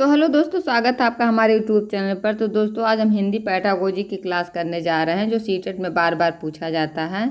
तो हेलो दोस्तों, स्वागत है आपका हमारे यूट्यूब चैनल पर। तो दोस्तों, आज हम हिंदी पैडागोजी की क्लास करने जा रहे हैं जो सीटेट में बार बार पूछा जाता है।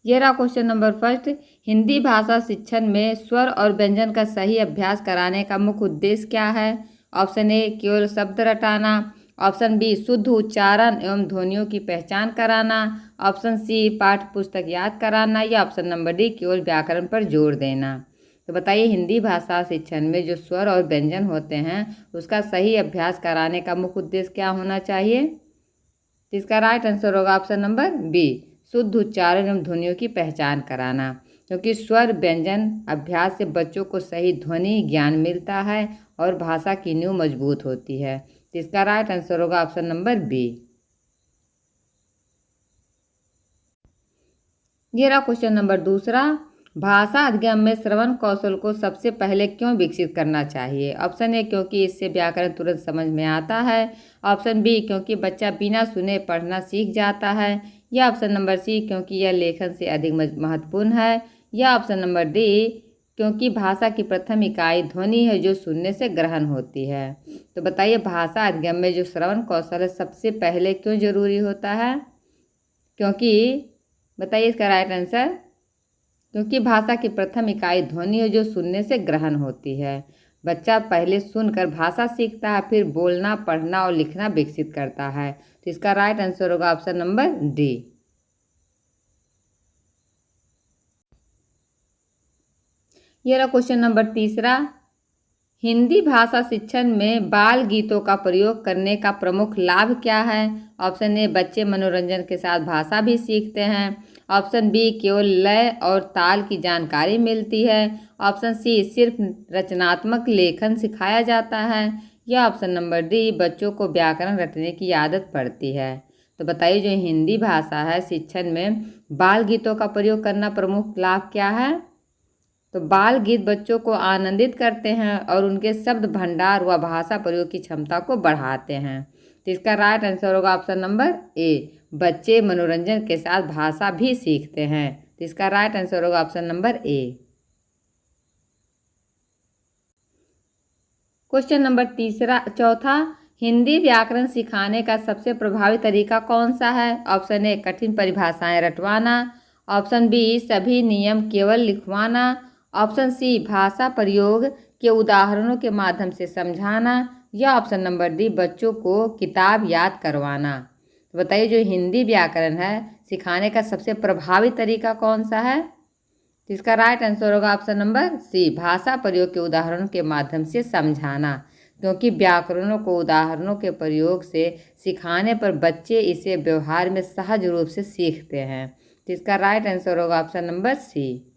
ये रहा क्वेश्चन नंबर फर्स्ट। हिंदी भाषा शिक्षण में स्वर और व्यंजन का सही अभ्यास कराने का मुख्य उद्देश्य क्या है? ऑप्शन ए, केवल शब्द रटाना। ऑप्शन बी, शुद्ध उच्चारण एवं ध्वनियों की पहचान कराना। ऑप्शन सी, पाठ्य पुस्तक याद कराना। या ऑप्शन नंबर डी, केवल व्याकरण पर जोर देना। तो बताइए, हिंदी भाषा शिक्षण में जो स्वर और व्यंजन होते हैं उसका सही अभ्यास कराने का मुख्य उद्देश्य क्या होना चाहिए? तो इसका राइट आंसर होगा ऑप्शन नंबर बी, शुद्ध उच्चारण एवं ध्वनियों की पहचान कराना। क्योंकि स्वर व्यंजन अभ्यास से बच्चों को सही ध्वनि ज्ञान मिलता है और भाषा की नींव मजबूत होती है। तो इसका राइट आंसर होगा ऑप्शन नंबर बी। ये रहा क्वेश्चन नंबर दूसरा। भाषा अधिगम में श्रवण कौशल को सबसे पहले क्यों विकसित करना चाहिए? ऑप्शन ए, क्योंकि इससे व्याकरण तुरंत समझ में आता है। ऑप्शन बी, क्योंकि बच्चा बिना सुने पढ़ना सीख जाता है। या ऑप्शन नंबर सी, क्योंकि यह लेखन से अधिक महत्वपूर्ण है। या ऑप्शन नंबर डी, क्योंकि भाषा की प्रथम इकाई ध्वनि है जो सुनने से ग्रहण होती है। तो बताइए, भाषा अधिगम में जो श्रवण कौशल है सबसे पहले क्यों जरूरी होता है? क्योंकि बताइए इसका राइट आंसर, क्योंकि भाषा की प्रथम इकाई ध्वनि है जो सुनने से ग्रहण होती है। बच्चा पहले सुनकर भाषा सीखता है, फिर बोलना, पढ़ना और लिखना विकसित करता है। तो इसका राइट आंसर होगा ऑप्शन नंबर डी। यह रहा क्वेश्चन नंबर तीसरा। हिंदी भाषा शिक्षण में बाल गीतों का प्रयोग करने का प्रमुख लाभ क्या है? ऑप्शन ए, बच्चे मनोरंजन के साथ भाषा भी सीखते हैं। ऑप्शन बी, केवल लय और ताल की जानकारी मिलती है। ऑप्शन सी, सिर्फ रचनात्मक लेखन सिखाया जाता है। या ऑप्शन नंबर डी, बच्चों को व्याकरण रटने की आदत पड़ती है। तो बताइए, जो हिंदी भाषा है शिक्षण में बाल गीतों का प्रयोग करना प्रमुख लाभ क्या है? तो बाल गीत बच्चों को आनंदित करते हैं और उनके शब्द भंडार व भाषा प्रयोग की क्षमता को बढ़ाते हैं। तो इसका राइट आंसर होगा ऑप्शन नंबर ए, बच्चे मनोरंजन के साथ भाषा भी सीखते हैं। तो इसका राइट आंसर होगा option number A. Question number चौथा। हिंदी व्याकरण सिखाने का सबसे प्रभावी तरीका कौन सा है? ऑप्शन ए, कठिन परिभाषाएं रटवाना। ऑप्शन बी, सभी नियम केवल लिखवाना। ऑप्शन सी, भाषा प्रयोग के उदाहरणों के माध्यम से समझाना। या ऑप्शन नंबर डी, बच्चों को किताब याद करवाना। तो बताइए, जो हिंदी व्याकरण है सिखाने का सबसे प्रभावी तरीका कौन सा है? तो इसका राइट आंसर होगा ऑप्शन नंबर सी, भाषा प्रयोग के उदाहरणों के माध्यम से समझाना। क्योंकि व्याकरणों को उदाहरणों के प्रयोग से सिखाने पर बच्चे इसे व्यवहार में सहज रूप से सीखते हैं। तो इसका राइट आंसर होगा option number C.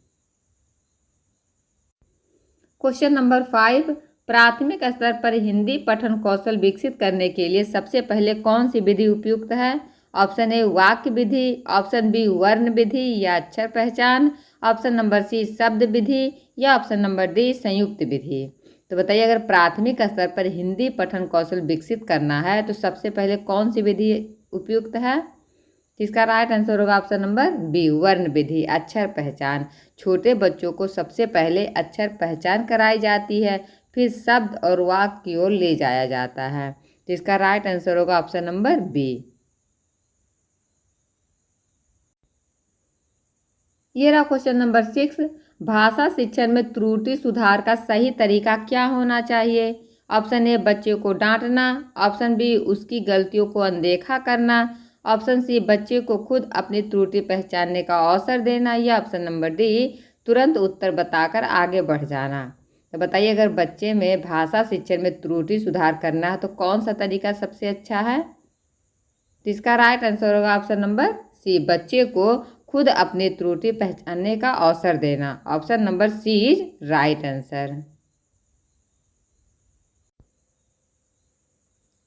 Question number 5। प्राथमिक स्तर पर हिंदी पठन कौशल विकसित करने के लिए सबसे पहले कौन सी विधि उपयुक्त है? ऑप्शन ए, वाक्य विधि। ऑप्शन बी, वर्ण विधि या अक्षर पहचान। ऑप्शन नंबर सी, शब्द विधि। या ऑप्शन नंबर डी, संयुक्त विधि। तो बताइए, अगर प्राथमिक स्तर पर हिंदी पठन कौशल विकसित करना है तो सबसे पहले कौन सी विधि उपयुक्त है? इसका राइट आंसर होगा ऑप्शन नंबर बी, वर्ण विधि, अक्षर पहचान। छोटे बच्चों को सबसे पहले अक्षर पहचान कराई जाती है, फिर शब्द और वाक्य की ओर ले जाया जाता है। तो इसका राइट आंसर होगा ऑप्शन नंबर बी। ये रहा क्वेश्चन नंबर 6। भाषा शिक्षण में त्रुटि सुधार का सही तरीका क्या होना चाहिए? ऑप्शन ए, बच्चे को डांटना। ऑप्शन बी, उसकी गलतियों को अनदेखा करना। ऑप्शन सी, बच्चे को खुद अपनी त्रुटि पहचानने का अवसर देना। या ऑप्शन नंबर डी, तुरंत उत्तर बताकर आगे बढ़ जाना। तो बताइए, अगर बच्चे में भाषा शिक्षण में त्रुटि सुधार करना है तो कौन सा तरीका सबसे अच्छा है? तो इसका राइट आंसर होगा ऑप्शन नंबर सी, बच्चे को खुद अपनी त्रुटि पहचानने का अवसर देना। Option number C is right answer.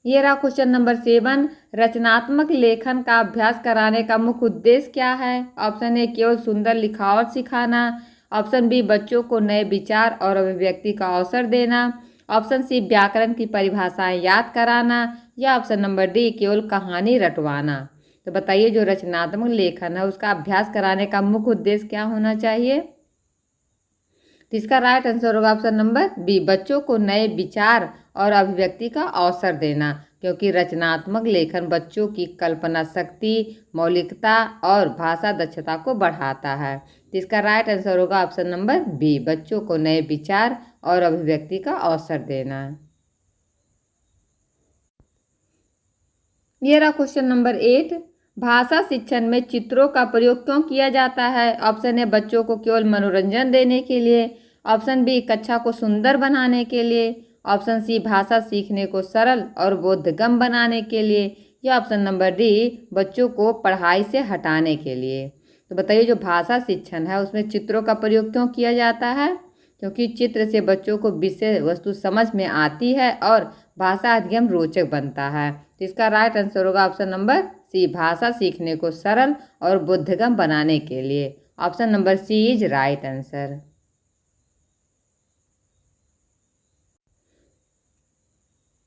ये रहा क्वेश्चन नंबर 7। रचनात्मक लेखन का अभ्यास कराने का मुख्य उद्देश्य क्या है? ऑप्शन ए, केवल सुंदर लिखावट सिखाना। ऑप्शन बी, बच्चों को नए विचार और अभिव्यक्ति का अवसर देना। ऑप्शन सी, व्याकरण की परिभाषाएं याद कराना। या ऑप्शन नंबर डी, केवल कहानी रटवाना। तो बताइए, जो रचनात्मक लेखन है उसका अभ्यास कराने का मुख्य उद्देश्य क्या होना चाहिए? तो इसका राइट आंसर होगा ऑप्शन नंबर बी, बच्चों को नए विचार और अभिव्यक्ति का अवसर देना, क्योंकि रचनात्मक लेखन बच्चों की कल्पना शक्ति, मौलिकता और भाषा दक्षता को बढ़ाता है। तो इसका राइट आंसर होगा ऑप्शन नंबर बी, बच्चों को नए विचार और अभिव्यक्ति का अवसर देना। ये रहा क्वेश्चन नंबर 8, भाषा शिक्षण में चित्रों का प्रयोग क्यों किया जाता है? ऑप्शन ए बच्चों को केवल मनोरंजन देने के लिए, ऑप्शन बी कक्षा को सुंदर बनाने के लिए, ऑप्शन सी भाषा सीखने को सरल और बोधगम्य बनाने के लिए, या ऑप्शन नंबर डी बच्चों को पढ़ाई से हटाने के लिए। तो बताइए जो भाषा शिक्षण है उसमें चित्रों का प्रयोग क्यों किया जाता है? क्योंकि चित्र से बच्चों को विषय वस्तु समझ में आती है और भाषा अधिगम रोचक बनता है। तो इसका राइट आंसर होगा ऑप्शन नंबर सी, भाषा सीखने को सरल और बोधगम्य बनाने के लिए। Option number C is right answer.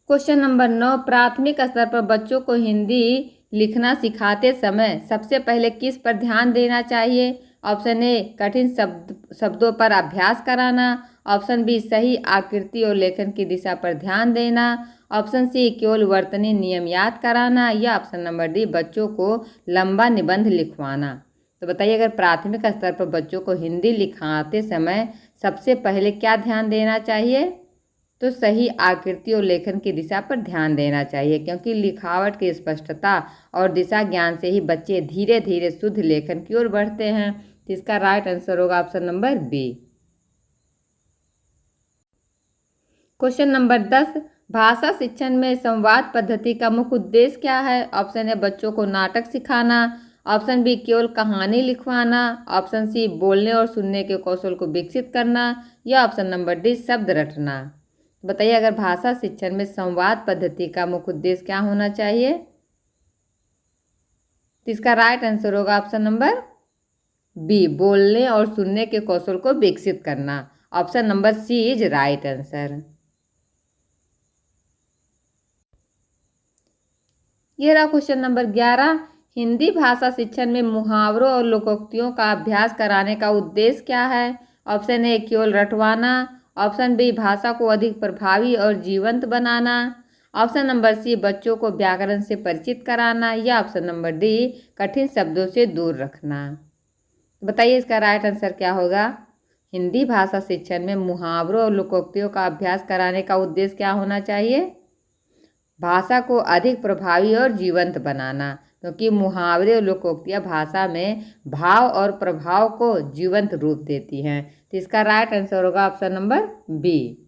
Question number 9, प्राथमिक स्तर पर बच्चों को हिंदी लिखना सिखाते समय सबसे पहले किस पर ध्यान देना चाहिए? ऑप्शन ए कठिन शब्दों पर अभ्यास कराना, ऑप्शन बी सही आकृति और लेखन की दिशा पर ध्यान देना, ऑप्शन सी केवल वर्तनी नियम याद कराना, या ऑप्शन नंबर डी बच्चों को लंबा निबंध लिखवाना। तो बताइए अगर प्राथमिक स्तर पर बच्चों को हिंदी लिखाते समय सबसे पहले क्या ध्यान देना चाहिए? तो सही आकृति और लेखन की दिशा पर ध्यान देना चाहिए, क्योंकि लिखावट की स्पष्टता और दिशा ज्ञान से ही बच्चे धीरे धीरे शुद्ध लेखन की ओर बढ़ते हैं। तो इसका राइट आंसर होगा option number B. Question number 10, भाषा शिक्षण में संवाद पद्धति का मुख्य उद्देश्य क्या है? ऑप्शन ए बच्चों को नाटक सिखाना, ऑप्शन बी केवल कहानी लिखवाना, ऑप्शन सी बोलने और सुनने के कौशल को विकसित करना, या ऑप्शन नंबर डी शब्द रटना। बताइए अगर भाषा शिक्षण में संवाद पद्धति का मुख्य उद्देश्य क्या होना चाहिए? तो इसका राइट आंसर होगा ऑप्शन नंबर बी, बोलने और सुनने के कौशल को विकसित करना। Option number C is right answer. ये रहा क्वेश्चन नंबर 11, हिंदी भाषा शिक्षण में मुहावरों और लोकोक्तियों का अभ्यास कराने का उद्देश्य क्या है? ऑप्शन ए केवल रटवाना, ऑप्शन बी भाषा को अधिक प्रभावी और जीवंत बनाना, ऑप्शन नंबर सी बच्चों को व्याकरण से परिचित कराना, या ऑप्शन नंबर डी कठिन शब्दों से दूर रखना। बताइए इसका राइट आंसर क्या होगा? हिंदी भाषा शिक्षण में मुहावरों और लोकोक्तियों का अभ्यास कराने का उद्देश्य क्या होना चाहिए? भाषा को अधिक प्रभावी और जीवंत बनाना, क्योंकि मुहावरे और लोकोक्तियाँ भाषा में भाव और प्रभाव को जीवंत रूप देती हैं। तो इसका राइट आंसर होगा ऑप्शन नंबर बी।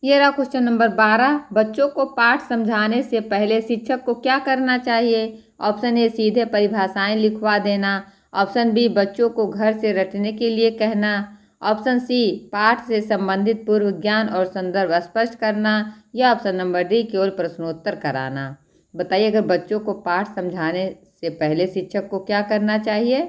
ये रहा क्वेश्चन नंबर 12, बच्चों को पाठ समझाने से पहले शिक्षक को क्या करना चाहिए? ऑप्शन ए सीधे परिभाषाएं लिखवा देना, ऑप्शन बी बच्चों को घर से रटने के लिए कहना, ऑप्शन सी पाठ से संबंधित पूर्व ज्ञान और संदर्भ स्पष्ट करना, या ऑप्शन नंबर डी केवल प्रश्नोत्तर कराना। बताइए अगर बच्चों को पाठ समझाने से पहले शिक्षक को क्या करना चाहिए?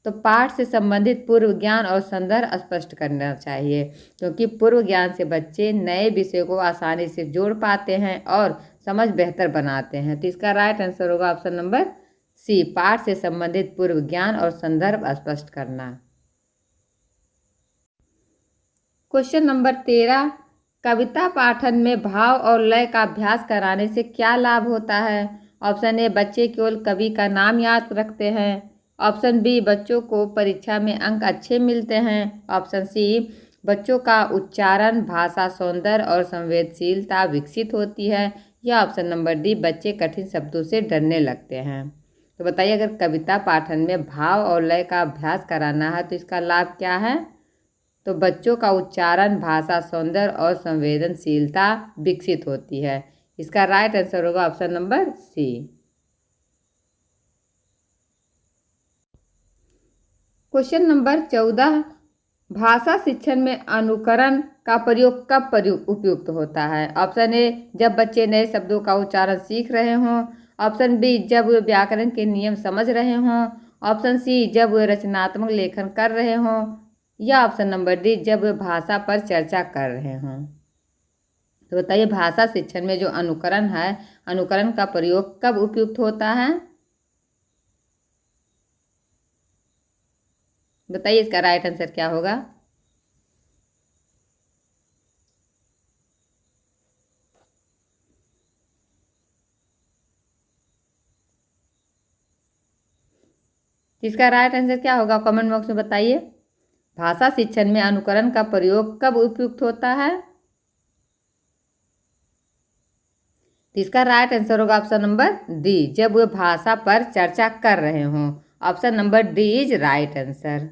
तो पाठ से संबंधित पूर्व ज्ञान और संदर्भ स्पष्ट करना चाहिए, क्योंकि पूर्व ज्ञान से बच्चे नए विषय को आसानी से जोड़ पाते हैं और समझ बेहतर बनाते हैं। तो इसका राइट आंसर होगा ऑप्शन नंबर सी, पाठ से संबंधित पूर्व ज्ञान और संदर्भ स्पष्ट करना। क्वेश्चन नंबर 13, कविता पाठन में भाव और लय का अभ्यास कराने से क्या लाभ होता है? ऑप्शन ए बच्चे केवल कवि का नाम याद रखते हैं, ऑप्शन बी बच्चों को परीक्षा में अंक अच्छे मिलते हैं, ऑप्शन सी बच्चों का उच्चारण, भाषा सौंदर्य और संवेदनशीलता विकसित होती है, या ऑप्शन नंबर डी बच्चे कठिन शब्दों से डरने लगते हैं। तो बताइए अगर कविता पाठन में भाव और लय का अभ्यास कराना है तो इसका लाभ क्या है? तो बच्चों का उच्चारण, भाषा सौंदर्य और संवेदनशीलता विकसित होती है। इसका राइट आंसर होगा option number C. Question number 14, भाषा शिक्षण में अनुकरण का प्रयोग कब उपयुक्त होता है? ऑप्शन ए जब बच्चे नए शब्दों का उच्चारण सीख रहे हों, ऑप्शन बी जब वे व्याकरण के नियम समझ रहे हों, ऑप्शन सी जब वे रचनात्मक लेखन कर रहे हों, या ऑप्शन नंबर डी जब वे भाषा पर चर्चा कर रहे हों। तो बताइए भाषा शिक्षण में जो अनुकरण है, अनुकरण का प्रयोग कब उपयुक्त होता है? बताइए इसका राइट आंसर क्या होगा? इसका राइट आंसर क्या होगा, कमेंट बॉक्स में बताइए। भाषा शिक्षण में अनुकरण का प्रयोग कब उपयुक्त होता है? तो इसका राइट आंसर होगा ऑप्शन नंबर डी, जब वे भाषा पर चर्चा कर रहे हों। Option number D is right answer.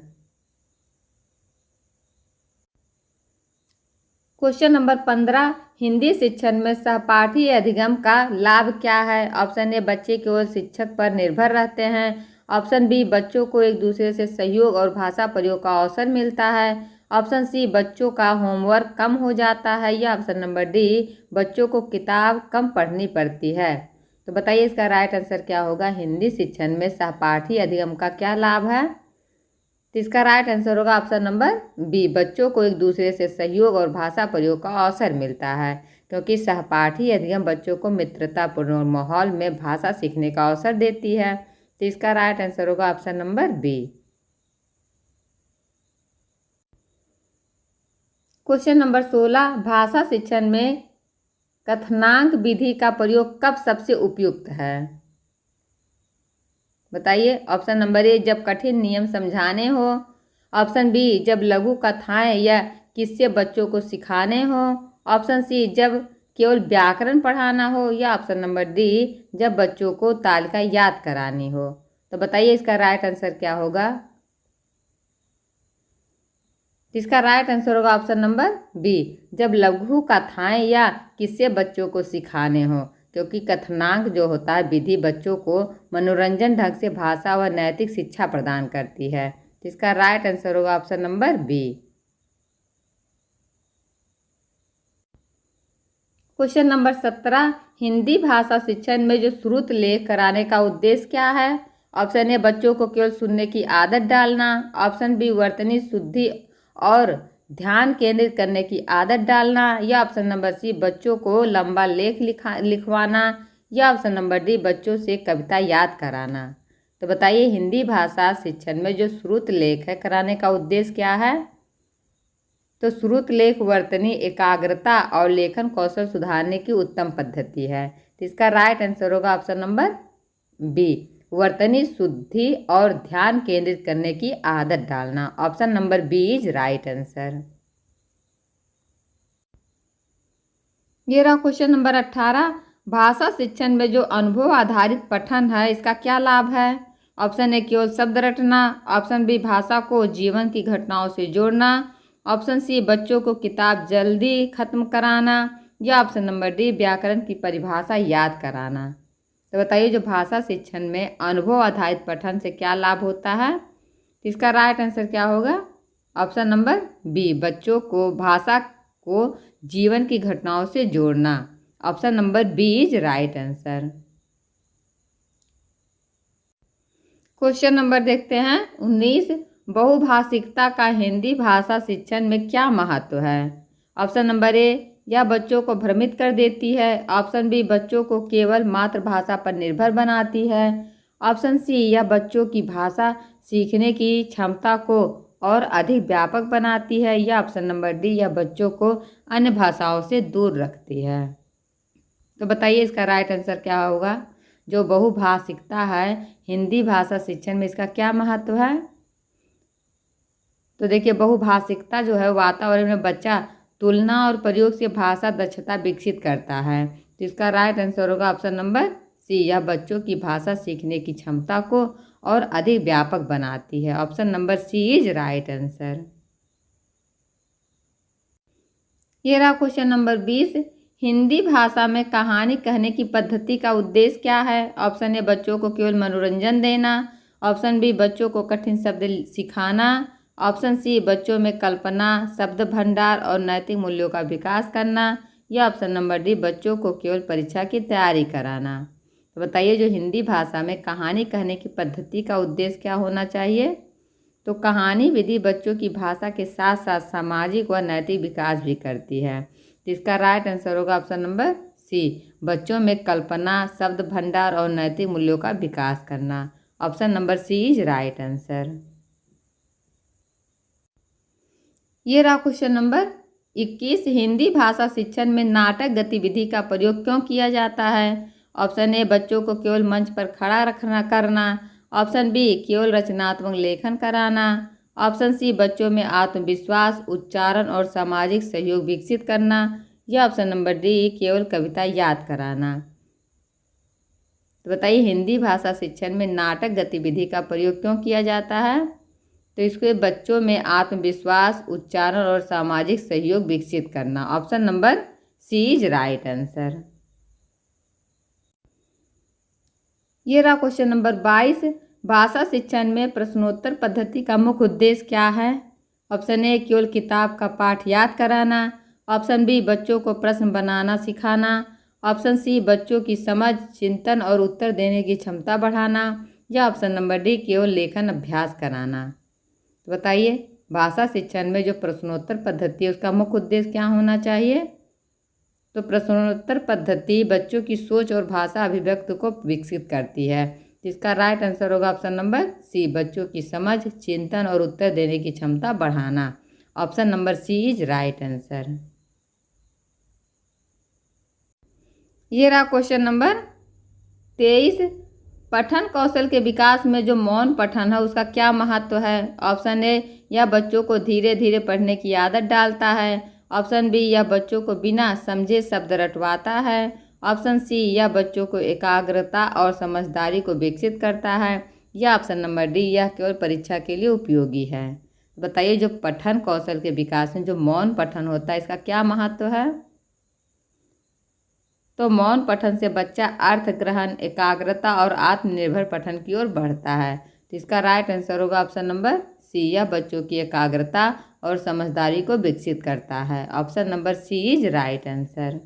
Question number 15, Hindi शिक्षण में सहपाठी अधिगम का लाभ क्या है? ऑप्शन ए, बच्चे केवल शिक्षक पर निर्भर रहते हैं। ऑप्शन बी, बच्चों को एक दूसरे से सहयोग और भाषा प्रयोग का अवसर मिलता है। ऑप्शन सी, बच्चों का होमवर्क कम हो जाता है। या ऑप्शन नंबर डी, बच्चों को किताब कम पढ़नी पड़ती है। तो बताइए इसका राइट आंसर क्या होगा, हिंदी शिक्षण में सहपाठी अधिगम का क्या लाभ है? तो इसका राइट आंसर होगा ऑप्शन नंबर बी, बच्चों को एक दूसरे से सहयोग और भाषा प्रयोग का अवसर मिलता है, क्योंकि सहपाठी अधिगम बच्चों को मित्रतापूर्ण माहौल में भाषा सीखने का अवसर देती है। तो इसका राइट आंसर होगा option number B. Question number 16, भाषा शिक्षण में कथनांक विधि का प्रयोग कब सबसे उपयुक्त है? बताइए। ऑप्शन नंबर ए, जब कठिन नियम समझाने हो। ऑप्शन बी, जब लघु कथाएं या किस्से बच्चों को सिखाने हो। ऑप्शन सी, जब केवल व्याकरण पढ़ाना हो। या ऑप्शन नंबर डी, जब बच्चों को तालिका याद करानी हो। तो बताइए इसका राइट आंसर क्या होगा? इसका राइट आंसर होगा ऑप्शन नंबर बी, जब लघु कथाएं या किस्से बच्चों को सिखाने हो, क्योंकि कथनांक जो होता है विधि बच्चों को मनोरंजन ढंग से भाषा व नैतिक शिक्षा प्रदान करती है। तो इसका राइट आंसर होगा option number B. Question number 17, Hindi भाषा शिक्षण में जो श्रुत लेख कराने का उद्देश्य क्या है? ऑप्शन ए, बच्चों को केवल सुनने की आदत डालना। ऑप्शन बी, वर्तनी शुद्धि और ध्यान केंद्रित करने की आदत डालना। या ऑप्शन नंबर सी, बच्चों को लंबा लेख लिखवाना। या ऑप्शन नंबर डी, बच्चों से कविता याद कराना। तो बताइए हिंदी भाषा शिक्षण में जो श्रुत लेख है कराने का उद्देश्य क्या है? तो श्रुत लेख वर्तनी एकाग्रता और लेखन कौशल सुधारने की उत्तम पद्धति है। तो इसका राइट आंसर होगा ऑप्शन नंबर बी, वर्तनी शुद्धि और ध्यान केंद्रित करने की आदत डालना। Option number B is right answer. ये रहा क्वेश्चन नंबर 18, भाषा शिक्षण में जो अनुभव आधारित पठन है इसका क्या लाभ है? ऑप्शन ए, केवल शब्द रटना। ऑप्शन बी, भाषा को जीवन की घटनाओं से जोड़ना। ऑप्शन सी, बच्चों को किताब जल्दी खत्म कराना। या ऑप्शन नंबर डी, व्याकरण की परिभाषा याद कराना। तो बताइए जो भाषा शिक्षण में अनुभव आधारित पठन से क्या लाभ होता है? इसका राइट आंसर क्या होगा? ऑप्शन नंबर बी, बच्चों को भाषा को जीवन की घटनाओं से जोड़ना। Option number B is right answer. Question number देखते हैं 19, बहुभाषिकता का हिंदी भाषा शिक्षण में क्या महत्व है? ऑप्शन नंबर ए, यह बच्चों को भ्रमित कर देती है। ऑप्शन बी, बच्चों को केवल मातृभाषा पर निर्भर बनाती है। ऑप्शन सी, यह बच्चों की भाषा सीखने की क्षमता को और अधिक व्यापक बनाती है। या ऑप्शन नंबर डी, यह बच्चों को अन्य भाषाओं से दूर रखती है। तो बताइए इसका राइट आंसर क्या होगा? जो बहुभाषिकता है हिंदी भाषा शिक्षण में इसका क्या महत्व है? तो देखिए बहुभाषिकता जो है वातावरण में बच्चा तुलना और प्रयोग से भाषा दक्षता विकसित करता है। तो इसका राइट आंसर होगा ऑप्शन नंबर सी, यह बच्चों की भाषा सीखने की क्षमता को और अधिक व्यापक बनाती है। Option number C is right answer. ये रहा क्वेश्चन नंबर 20, हिंदी भाषा में कहानी कहने की पद्धति का उद्देश्य क्या है? ऑप्शन ए, बच्चों को केवल मनोरंजन देना। ऑप्शन बी, बच्चों को कठिन शब्द सिखाना। ऑप्शन सी, बच्चों में कल्पना, शब्द भंडार और नैतिक मूल्यों का विकास करना। या ऑप्शन नंबर डी, बच्चों को केवल परीक्षा की तैयारी कराना। तो बताइए जो हिंदी भाषा में कहानी कहने की पद्धति का उद्देश्य क्या होना चाहिए? तो कहानी विधि बच्चों की भाषा के साथ साथ सामाजिक व नैतिक विकास भी करती है। तो इसका राइट आंसर होगा ऑप्शन नंबर सी, बच्चों में कल्पना, शब्द भंडार और नैतिक मूल्यों का विकास करना। Option number C is right answer. ये रहा क्वेश्चन नंबर 21, हिंदी भाषा शिक्षण में नाटक गतिविधि का प्रयोग क्यों किया जाता है? ऑप्शन ए, बच्चों को केवल मंच पर खड़ा रखना करना। ऑप्शन बी केवल रचनात्मक लेखन कराना। ऑप्शन सी बच्चों में आत्मविश्वास, उच्चारण और सामाजिक सहयोग विकसित करना। या ऑप्शन नंबर डी केवल कविता याद कराना। तो बताइए हिंदी भाषा शिक्षण में नाटक गतिविधि का प्रयोग क्यों किया जाता है? तो इसको बच्चों में आत्मविश्वास, उच्चारण और सामाजिक सहयोग विकसित करना। Option number C is right answer. ये रहा क्वेश्चन नंबर 22। भाषा शिक्षण में प्रश्नोत्तर पद्धति का मुख्य उद्देश्य क्या है? ऑप्शन ए केवल किताब का पाठ याद कराना। ऑप्शन बी बच्चों को प्रश्न बनाना सिखाना। ऑप्शन सी बच्चों की समझ, चिंतन और उत्तर देने की क्षमता बढ़ाना। या ऑप्शन नंबर डी केवल लेखन अभ्यास कराना। तो बताइए भाषा शिक्षण में जो प्रश्नोत्तर पद्धति है उसका मुख्य उद्देश्य क्या होना चाहिए? तो प्रश्नोत्तर पद्धति बच्चों की सोच और भाषा अभिव्यक्ति को विकसित करती है। जिसका राइट आंसर होगा ऑप्शन नंबर सी बच्चों की समझ, चिंतन और उत्तर देने की क्षमता बढ़ाना। Option number C is right answer. ये रहा क्वेश्चन नंबर 23। पठन कौशल के विकास में जो मौन पठन है उसका क्या महत्व है? ऑप्शन ए यह बच्चों को धीरे धीरे पढ़ने की आदत डालता है। ऑप्शन बी यह बच्चों को बिना समझे शब्द रटवाता है। ऑप्शन सी यह बच्चों को एकाग्रता और समझदारी को विकसित करता है। या ऑप्शन नंबर डी यह केवल परीक्षा के लिए उपयोगी है। बताइए जो पठन कौशल के विकास में जो मौन पठन होता है इसका क्या महत्व है? तो मौन पठन से बच्चा अर्थ ग्रहण, एकाग्रता और आत्मनिर्भर पठन की ओर बढ़ता है। तो इसका राइट आंसर होगा ऑप्शन नंबर सी यह बच्चों की एकाग्रता और समझदारी को विकसित करता है। Option number C is right answer.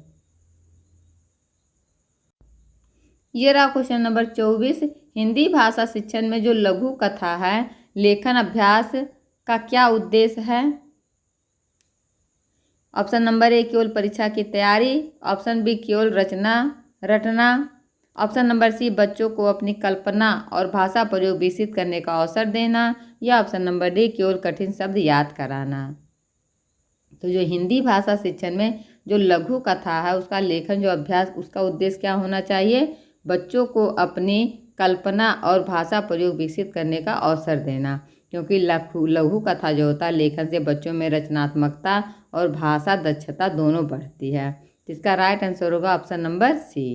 ये रहा क्वेश्चन नंबर 24। हिंदी भाषा शिक्षण में जो लघु कथा है लेखन अभ्यास का क्या उद्देश्य है? ऑप्शन नंबर ए केवल परीक्षा की तैयारी। ऑप्शन बी केवल रटना। ऑप्शन नंबर सी बच्चों को अपनी कल्पना और भाषा प्रयोग विकसित करने का अवसर देना। या ऑप्शन नंबर डी केवल कठिन शब्द याद कराना। तो जो हिंदी भाषा शिक्षण में जो लघु कथा है उसका लेखन जो अभ्यास उसका उद्देश्य क्या होना चाहिए? बच्चों को अपनी कल्पना और भाषा प्रयोग विकसित करने का अवसर देना। क्योंकि लघु कथा जो होता है लेखन से बच्चों में रचनात्मकता और भाषा दक्षता दोनों बढ़ती है। इसका राइट आंसर होगा ऑप्शन नंबर सी।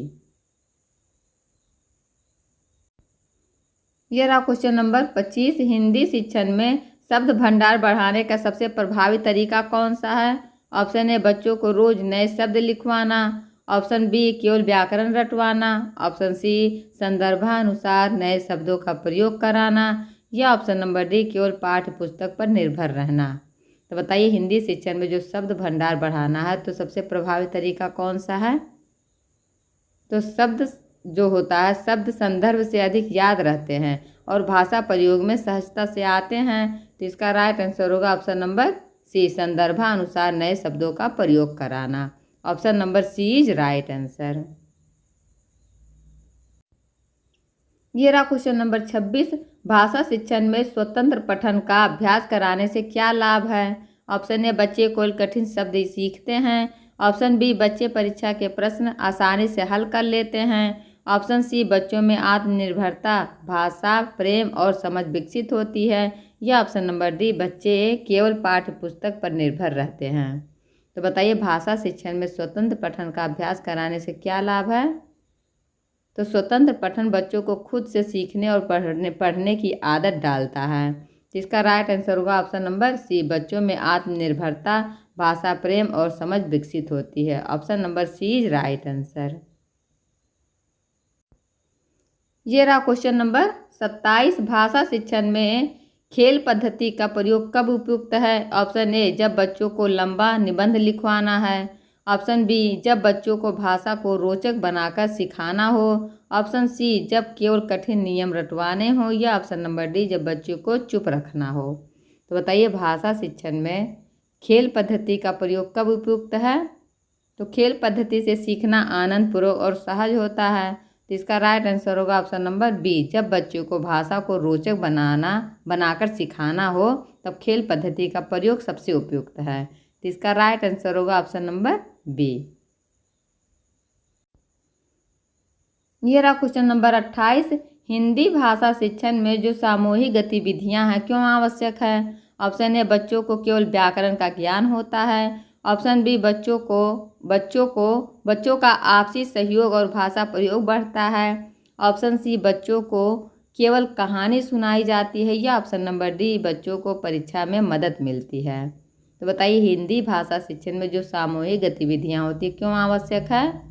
यह रहा क्वेश्चन नंबर 25। हिंदी शिक्षण में शब्द भंडार बढ़ाने का सबसे प्रभावी तरीका कौन सा है? ऑप्शन ए बच्चों को रोज नए शब्द लिखवाना। ऑप्शन बी केवल व्याकरण रटवाना। ऑप्शन सी संदर्भानुसार नए शब्दों का प्रयोग कराना। या ऑप्शन नंबर डी केवल पाठ्य पुस्तक पर निर्भर रहना। तो बताइए हिंदी शिक्षण में जो शब्द भंडार बढ़ाना है तो सबसे प्रभावी तरीका कौन सा है? तो शब्द जो होता है शब्द संदर्भ से अधिक याद रहते हैं और भाषा प्रयोग में सहजता से आते हैं। तो इसका राइट आंसर होगा ऑप्शन नंबर सी संदर्भानुसार नए शब्दों का प्रयोग कराना। Option number C is right answer. ये रहा क्वेश्चन नंबर 26। भाषा शिक्षण में स्वतंत्र पठन का अभ्यास कराने से क्या लाभ है? ऑप्शन ए बच्चे कोई कठिन शब्द सीखते हैं। ऑप्शन बी बच्चे परीक्षा के प्रश्न आसानी से हल कर लेते हैं। ऑप्शन सी बच्चों में आत्मनिर्भरता, भाषा प्रेम और समझ विकसित होती है। या ऑप्शन नंबर डी बच्चे केवल पाठ्य पुस्तक पर निर्भर रहते हैं। तो बताइए भाषा शिक्षण में स्वतंत्र पठन का अभ्यास कराने से क्या लाभ है? तो स्वतंत्र पठन बच्चों को खुद से सीखने और पढ़ने की आदत डालता है। जिसका राइट आंसर होगा ऑप्शन नंबर सी बच्चों में आत्मनिर्भरता, भाषा प्रेम और समझ विकसित होती है। Option number C is right answer. ये रहा क्वेश्चन नंबर 27। भाषा शिक्षण में खेल पद्धति का प्रयोग कब उपयुक्त है? ऑप्शन ए जब बच्चों को लंबा निबंध लिखवाना है। ऑप्शन बी जब बच्चों को भाषा को रोचक बनाकर सिखाना हो। ऑप्शन सी जब केवल कठिन नियम रटवाने हो। या ऑप्शन नंबर डी जब बच्चों को चुप रखना हो। तो बताइए भाषा शिक्षण में खेल पद्धति का प्रयोग कब उपयुक्त है? तो खेल पद्धति से सीखना आनंदपूर्वक और सहज होता है। तो इसका राइट आंसर होगा ऑप्शन नंबर बी जब बच्चों को भाषा को रोचक बनाकर सिखाना हो तब खेल पद्धति का प्रयोग सबसे उपयुक्त है। तो इसका राइट आंसर होगा ऑप्शन नंबर बी। ये रहा क्वेश्चन नंबर 28। हिंदी भाषा शिक्षण में जो सामूहिक गतिविधियां हैं क्यों आवश्यक है? ऑप्शन ए, बच्चों को केवल व्याकरण का ज्ञान होता है। ऑप्शन बी, बच्चों का आपसी सहयोग और भाषा प्रयोग बढ़ता है। ऑप्शन सी, बच्चों को केवल कहानी सुनाई जाती है। या ऑप्शन नंबर डी, बच्चों को परीक्षा में मदद मिलती है। तो बताइए, हिंदी भाषा शिक्षण में जो सामूहिक गतिविधियां होती है क्यों आवश्यक है?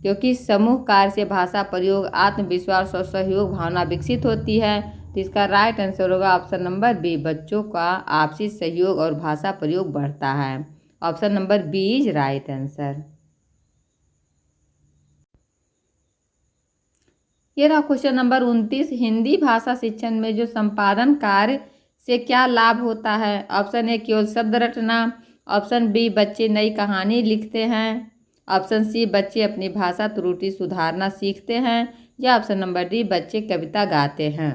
क्योंकि समूह कार्य से भाषा प्रयोग, आत्मविश्वास और सहयोग भावना विकसित होती है। तो इसका राइट आंसर होगा ऑप्शन नंबर बी, बच्चों का आपसी सहयोग और भाषा प्रयोग बढ़ता है। Option number B is right answer. ये रहा क्वेश्चन नंबर 29। हिंदी भाषा शिक्षण में जो संपादन कार्य से क्या लाभ होता है? ऑप्शन ए, केवल शब्द रटना। ऑप्शन बी, बच्चे नई कहानी लिखते हैं। ऑप्शन सी, बच्चे अपनी भाषा त्रुटि सुधारना सीखते हैं। या ऑप्शन नंबर डी, बच्चे कविता गाते हैं।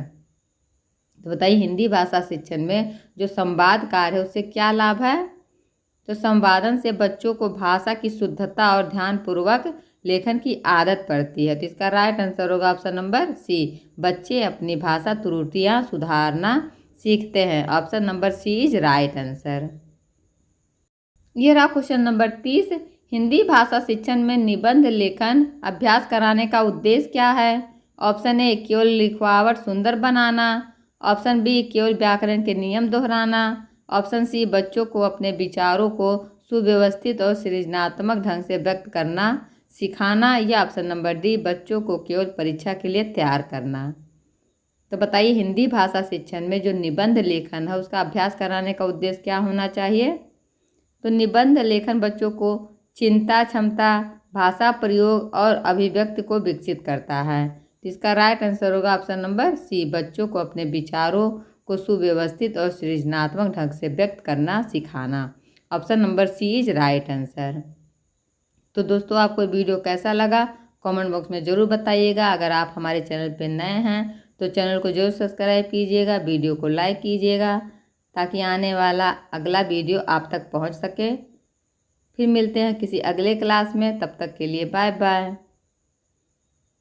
तो बताइए, हिंदी भाषा शिक्षण में जो संवाद कार्य है उससे क्या लाभ है? तो संवादन से बच्चों को भाषा की शुद्धता और ध्यानपूर्वक लेखन की आदत पड़ती है। तो इसका राइट आंसर होगा ऑप्शन नंबर सी, बच्चे अपनी भाषा त्रुटियां सुधारना सीखते हैं। Option number C is right answer. ये रहा क्वेश्चन नंबर 30। हिंदी भाषा शिक्षण में निबंध लेखन अभ्यास कराने का उद्देश्य क्या है? ऑप्शन ए, केवल लिखावट सुंदर बनाना। ऑप्शन बी, केवल व्याकरण के नियम दोहराना। ऑप्शन सी, बच्चों को अपने विचारों को सुव्यवस्थित और सृजनात्मक ढंग से व्यक्त करना सिखाना। या ऑप्शन नंबर डी, बच्चों को केवल परीक्षा के लिए तैयार करना। तो बताइए, हिंदी भाषा शिक्षण में जो निबंध लेखन है उसका अभ्यास कराने का उद्देश्य क्या होना चाहिए? तो निबंध लेखन बच्चों को चिंता क्षमता, भाषा प्रयोग और अभिव्यक्ति को विकसित करता है। तो इसका राइट आंसर होगा ऑप्शन नंबर सी, बच्चों को अपने विचारों को सुव्यवस्थित और सृजनात्मक ढंग से व्यक्त करना सिखाना। Option number C is right answer. तो दोस्तों, आपको वीडियो कैसा लगा कमेंट बॉक्स में ज़रूर बताइएगा। अगर आप हमारे चैनल पर नए हैं तो चैनल को जरूर सब्सक्राइब कीजिएगा, वीडियो को लाइक कीजिएगा ताकि आने वाला अगला वीडियो आप तक पहुंच सके। फिर मिलते हैं किसी अगले क्लास में, तब तक के लिए बाय बाय।